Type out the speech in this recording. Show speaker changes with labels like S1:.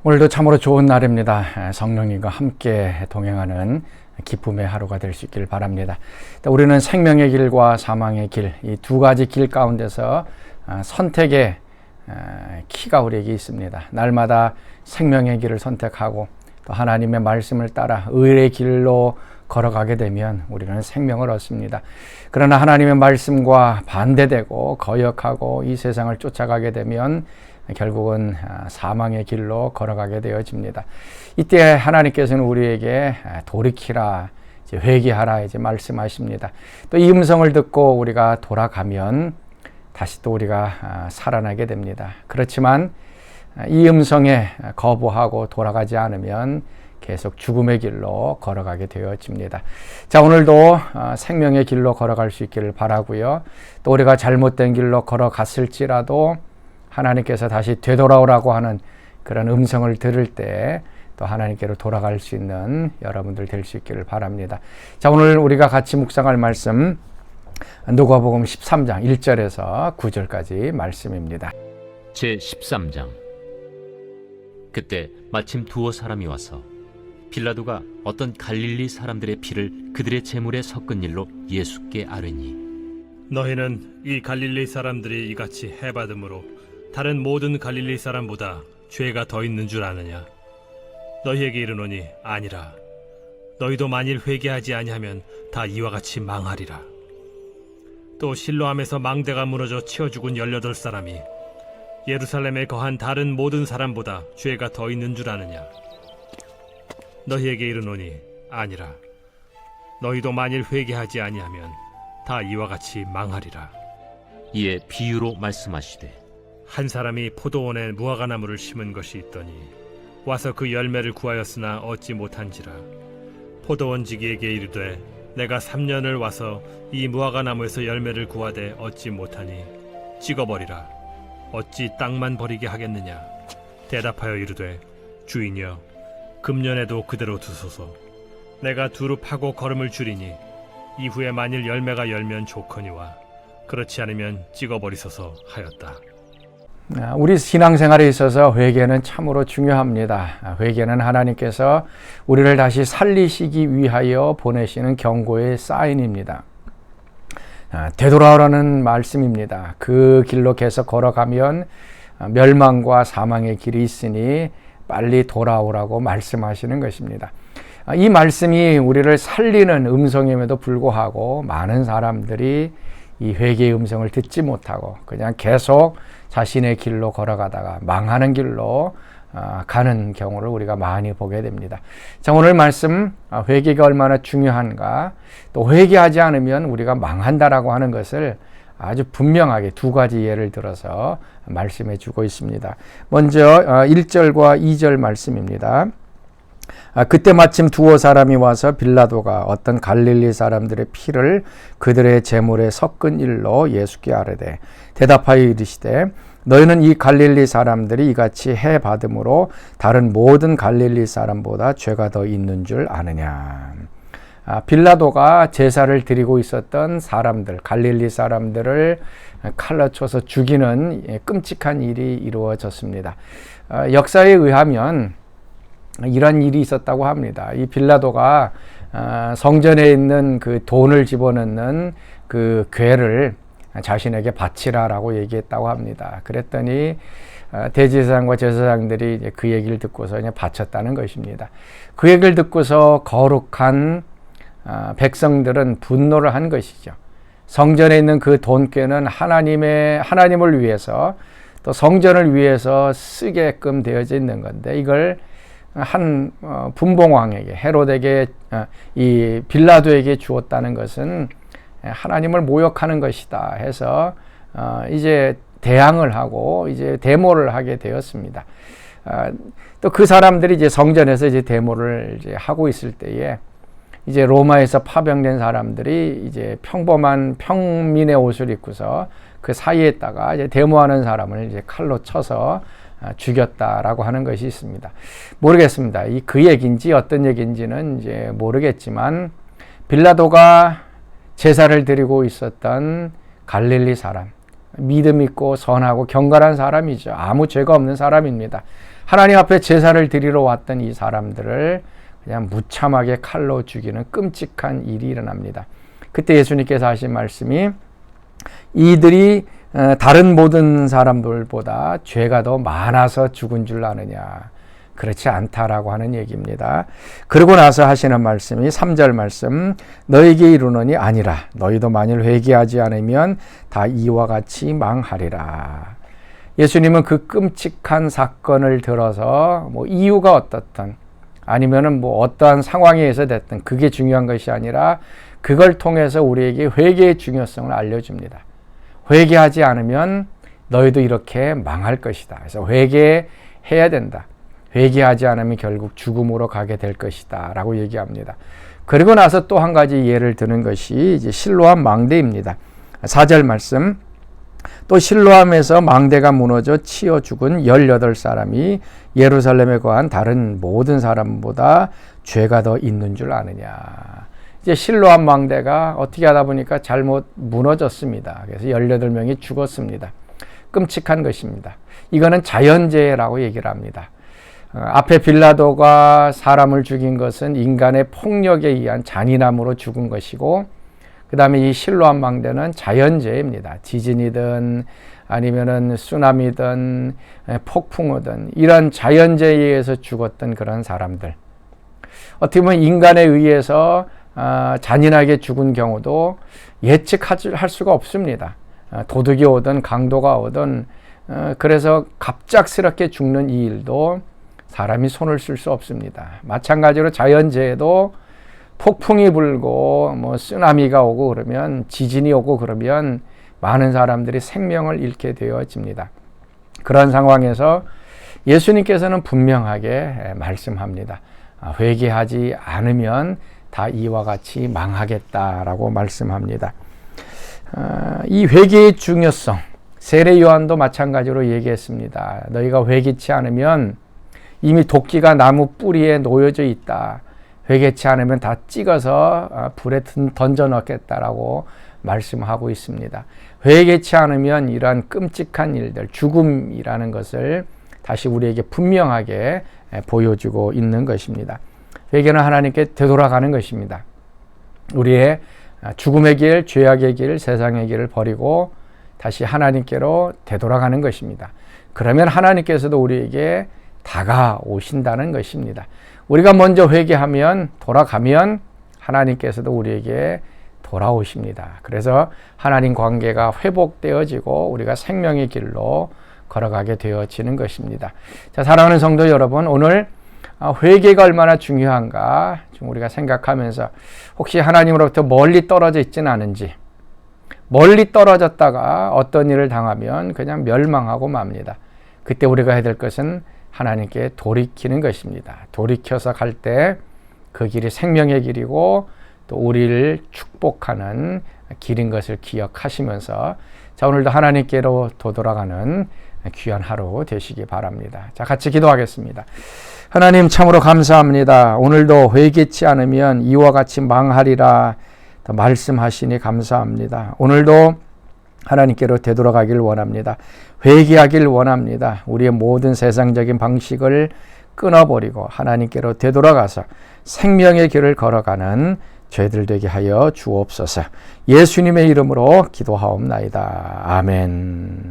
S1: 오늘도 참으로 좋은 날입니다. 성령님과 함께 동행하는 기쁨의 하루가 될 수 있길 바랍니다. 우리는 생명의 길과 사망의 길, 이 두 가지 길 가운데서 선택의 키가 우리에게 있습니다. 날마다 생명의 길을 선택하고 또 하나님의 말씀을 따라 의의 길로 걸어가게 되면 우리는 생명을 얻습니다. 그러나 하나님의 말씀과 반대되고 거역하고 이 세상을 쫓아가게 되면 결국은 사망의 길로 걸어가게 되어집니다. 이때 하나님께서는 우리에게 돌이키라, 회개하라 이제 말씀하십니다. 또 이 음성을 듣고 우리가 돌아가면 다시 또 우리가 살아나게 됩니다. 그렇지만 이 음성에 거부하고 돌아가지 않으면 계속 죽음의 길로 걸어가게 되어집니다. 자, 오늘도 생명의 길로 걸어갈 수 있기를 바라고요. 또 우리가 잘못된 길로 걸어갔을지라도 하나님께서 다시 되돌아오라고 하는 그런 음성을 들을 때 또 하나님께로 돌아갈 수 있는 여러분들 될 수 있기를 바랍니다. 자, 오늘 우리가 같이 묵상할 말씀 누가복음 13장 1절에서 9절까지 말씀입니다.
S2: 제13장. 그때 마침 두어 사람이 와서 빌라도가 어떤 갈릴리 사람들의 피를 그들의 제물에 섞은 일로 예수께 아뢰니,
S3: 너희는 이 갈릴리 사람들이 이같이 해받음으로 다른 모든 갈릴리 사람보다 죄가 더 있는 줄 아느냐? 너희에게 이르노니 아니라. 너희도 만일 회개하지 아니하면 다 이와 같이 망하리라. 또 실로암에서 망대가 무너져 치어 죽은 18사람이 예루살렘에 거한 다른 모든 사람보다 죄가 더 있는 줄 아느냐? 너희에게 이르노니 아니라. 너희도 만일 회개하지 아니하면 다 이와 같이 망하리라.
S2: 이에 비유로 말씀하시되,
S3: 한 사람이 포도원에 무화과나무를 심은 것이 있더니 와서 그 열매를 구하였으나 얻지 못한지라. 포도원지기에게 이르되, 내가 3년을 와서 이 무화과나무에서 열매를 구하되 얻지 못하니 찍어버리라. 어찌 땅만 버리게 하겠느냐? 대답하여 이르되, 주인이여, 금년에도 그대로 두소서. 내가 두루 파고 거름을 줄이니 이후에 만일 열매가 열면 좋거니와 그렇지 않으면 찍어버리소서 하였다.
S1: 우리 신앙생활에 있어서 회개는 참으로 중요합니다. 회개는 하나님께서 우리를 다시 살리시기 위하여 보내시는 경고의 사인입니다. 되돌아오라는 말씀입니다. 그 길로 계속 걸어가면 멸망과 사망의 길이 있으니 빨리 돌아오라고 말씀하시는 것입니다. 이 말씀이 우리를 살리는 음성임에도 불구하고 많은 사람들이 이 회개의 음성을 듣지 못하고 그냥 계속 자신의 길로 걸어가다가 망하는 길로 가는 경우를 우리가 많이 보게 됩니다. 자, 오늘 말씀 회개가 얼마나 중요한가, 또 회개하지 않으면 우리가 망한다라고 하는 것을 아주 분명하게 두 가지 예를 들어서 말씀해 주고 있습니다. 먼저 1절과 2절 말씀입니다. 그때 마침 두어 사람이 와서 빌라도가 어떤 갈릴리 사람들의 피를 그들의 제물에 섞은 일로 예수께 아뢰되, 대답하여 이르시되, 너희는 이 갈릴리 사람들이 이같이 해 받음으로 다른 모든 갈릴리 사람보다 죄가 더 있는 줄 아느냐? 빌라도가 제사를 드리고 있었던 사람들, 갈릴리 사람들을 칼로 쳐서 죽이는 끔찍한 일이 이루어졌습니다. 역사에 의하면 이런 일이 있었다고 합니다. 이 빌라도가 성전에 있는 그 돈을 집어넣는 그 궤를 자신에게 바치라라고 얘기했다고 합니다. 그랬더니 대제사장과 제사장들이 이제 그 얘기를 듣고서 그냥 바쳤다는 것입니다. 그 얘기를 듣고서 거룩한 백성들은 분노를 한 것이죠. 성전에 있는 그 돈궤는 하나님을 위해서 또 성전을 위해서 쓰게끔 되어져 있는 건데, 이걸 한 분봉왕에게, 헤롯에게, 이 빌라도에게 주었다는 것은 하나님을 모욕하는 것이다 해서 이제 대항을 하고 이제 데모를 하게 되었습니다. 또 그 사람들이 이제 성전에서 이제 데모를 이제 하고 있을 때에 이제 로마에서 파병된 사람들이 이제 평범한 평민의 옷을 입고서 그 사이에다가 이제 데모하는 사람을 이제 칼로 쳐서 죽였다라고 하는 것이 있습니다. 모르겠습니다. 그 얘기인지 어떤 얘기인지는 이제 모르겠지만, 빌라도가 제사를 드리고 있었던 갈릴리 사람, 믿음 있고 선하고 경건한 사람이죠. 아무 죄가 없는 사람입니다. 하나님 앞에 제사를 드리러 왔던 이 사람들을 그냥 무참하게 칼로 죽이는 끔찍한 일이 일어납니다. 그때 예수님께서 하신 말씀이 이들이 다른 모든 사람들보다 죄가 더 많아서 죽은 줄 아느냐. 그렇지 않다라고 하는 얘기입니다. 그러고 나서 하시는 말씀이 3절 말씀, 너에게 이르노니 아니라 너희도 만일 회개하지 않으면 다 이와 같이 망하리라. 예수님은 그 끔찍한 사건을 들어서 뭐 이유가 어떻든 아니면은 뭐 어떠한 상황에 의해서 됐든 그게 중요한 것이 아니라 그걸 통해서 우리에게 회개의 중요성을 알려줍니다. 회개하지 않으면 너희도 이렇게 망할 것이다. 그래서 회개해야 된다. 회개하지 않으면 결국 죽음으로 가게 될 것이다 라고 얘기합니다. 그리고 나서 또 한 가지 예를 드는 것이 이제 실로암 망대입니다. 4절 말씀, 또 실로암에서 망대가 무너져 치여 죽은 18사람이 예루살렘에 거한 다른 모든 사람보다 죄가 더 있는 줄 아느냐. 이제 실로암 망대가 어떻게 하다 보니까 잘못 무너졌습니다. 그래서 18명이 죽었습니다. 끔찍한 것입니다. 이거는 자연재해라고 얘기를 합니다. 앞에 빌라도가 사람을 죽인 것은 인간의 폭력에 의한 잔인함으로 죽은 것이고, 그 다음에 이 실로암 망대는 자연재해입니다. 지진이든 아니면은 쓰나미든 폭풍우든 이런 자연재해에 의해서 죽었던 그런 사람들. 어떻게 보면 인간에 의해서 잔인하게 죽은 경우도 예측할 수가 없습니다. 도둑이 오든 강도가 오든 그래서 갑작스럽게 죽는 이 일도 사람이 손을 쓸 수 없습니다. 마찬가지로 자연재해도 폭풍이 불고 뭐 쓰나미가 오고 그러면 지진이 오고 그러면 많은 사람들이 생명을 잃게 되어집니다. 그런 상황에서 예수님께서는 분명하게 말씀합니다. 회개하지 않으면 다 이와 같이 망하겠다라고 말씀합니다. 이 회개의 중요성, 세례 요한도 마찬가지로 얘기했습니다. 너희가 회개치 않으면 이미 도끼가 나무 뿌리에 놓여져 있다. 회개치 않으면 다 찍어서 불에 던져 넣겠다라고 말씀하고 있습니다. 회개치 않으면 이러한 끔찍한 일들, 죽음이라는 것을 다시 우리에게 분명하게 보여주고 있는 것입니다. 회개는 하나님께 되돌아가는 것입니다. 우리의 죽음의 길, 죄악의 길, 세상의 길을 버리고 다시 하나님께로 되돌아가는 것입니다. 그러면 하나님께서도 우리에게 다가오신다는 것입니다. 우리가 먼저 회개하면, 돌아가면 하나님께서도 우리에게 돌아오십니다. 그래서 하나님 관계가 회복되어지고 우리가 생명의 길로 걸어가게 되어지는 것입니다. 자, 사랑하는 성도 여러분, 오늘 회개가 얼마나 중요한가 좀 우리가 생각하면서 혹시 하나님으로부터 멀리 떨어져 있지는 않은지, 멀리 떨어졌다가 어떤 일을 당하면 그냥 멸망하고 맙니다. 그때 우리가 해야 될 것은 하나님께 돌이키는 것입니다. 돌이켜서 갈 때 그 길이 생명의 길이고 또 우리를 축복하는 길인 것을 기억하시면서 자, 오늘도 하나님께로 되돌아가는 귀한 하루 되시기 바랍니다. 자, 같이 기도하겠습니다. 하나님 참으로 감사합니다. 오늘도 회개치 않으면 이와 같이 망하리라 말씀하시니 감사합니다. 오늘도 하나님께로 되돌아가길 원합니다. 회개하길 원합니다. 우리의 모든 세상적인 방식을 끊어버리고 하나님께로 되돌아가서 생명의 길을 걸어가는 저희들 되게 하여 주옵소서. 예수님의 이름으로 기도하옵나이다. 아멘.